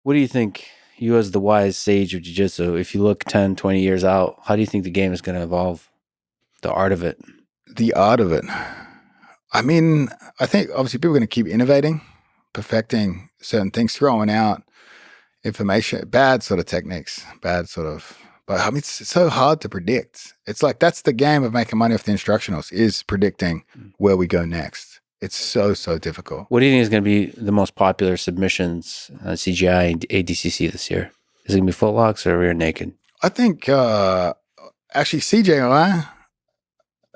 What do you think, you as the wise sage of jiu-jitsu, if you look 10, 20 years out, how do you think the game is going to evolve? The art of it? The art of it. I mean, I think obviously people are going to keep innovating, perfecting certain things, throwing out information, bad sort of techniques, but I mean, it's so hard to predict. It's like, that's the game of making money off the instructionals, is predicting where we go next. It's so difficult. What do you think is going to be the most popular submissions on CGI and ADCC this year? Is it going to be footlocks or rear naked? I think, actually CGI,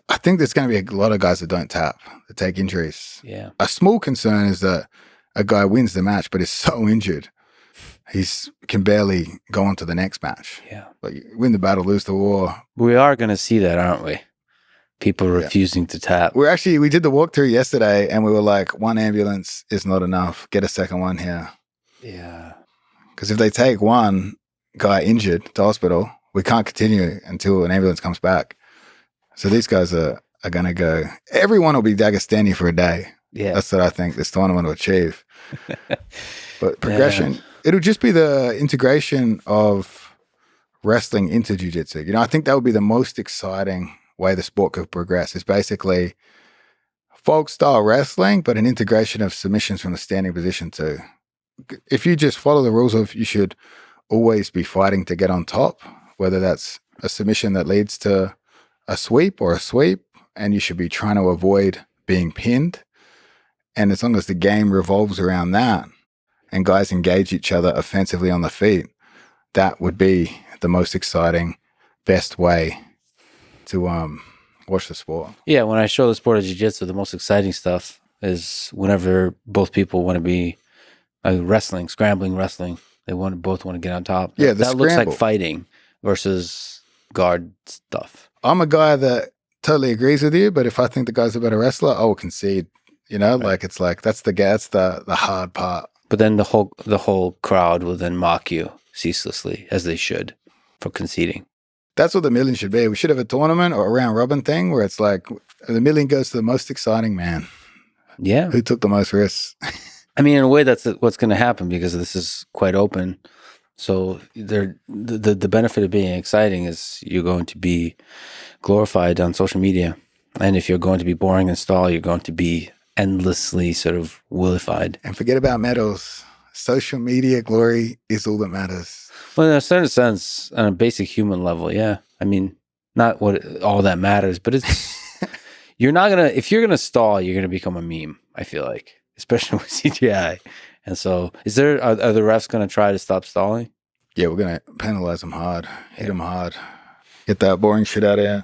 I think there's going to be a lot of guys that don't tap, that take injuries. Yeah. A small concern is that a guy wins the match, but is so injured, can barely go on to the next match. Yeah. Like, win the battle, lose the war. We are going to see that, aren't we? People refusing to tap. We did the walkthrough yesterday, and we were like, one ambulance is not enough. Get a second one here. Yeah. Because if they take one guy injured to hospital, we can't continue until an ambulance comes back. So these guys are going to go. Everyone will be Dagestani for a day. Yeah. That's what I think this tournament will achieve. But progression, it'll just be the integration of wrestling into jiu-jitsu. You know, I think that would be the most exciting way the sport could progress. Is basically folk style wrestling, but an integration of submissions from the standing position too. If you just follow the rules of, you should always be fighting to get on top, whether that's a submission that leads to a sweep, and you should be trying to avoid being pinned. And as long as the game revolves around that and guys engage each other offensively on the feet, that would be the most exciting, best way to watch the sport. Yeah, when I show the sport of jiu-jitsu, the most exciting stuff is whenever both people want to be wrestling, scrambling wrestling. They both want to get on top. Yeah, that looks like fighting versus guard stuff. I'm a guy that totally agrees with you, but if I think the guy's a better wrestler, I will concede. You know, like, it's like, that's the hard part. But then the whole crowd will then mock you ceaselessly, as they should, for conceding. That's what the million should be. We should have a tournament or a round robin thing where it's like the million goes to the most exciting man. Yeah. Who took the most risks? I mean, in a way, that's what's going to happen, because this is quite open. So the benefit of being exciting is you're going to be glorified on social media. And if you're going to be boring and stall, you're going to be endlessly sort of willified. And forget about medals. Social media glory is all that matters. Well, in a certain sense, on a basic human level, yeah. I mean, not all that matters, but it's you're not gonna, if you're gonna stall, you're gonna become a meme. I feel like, especially with CGI. And so, are the refs gonna try to stop stalling? Yeah, we're gonna penalize them hard, hit them hard, get that boring shit out of here.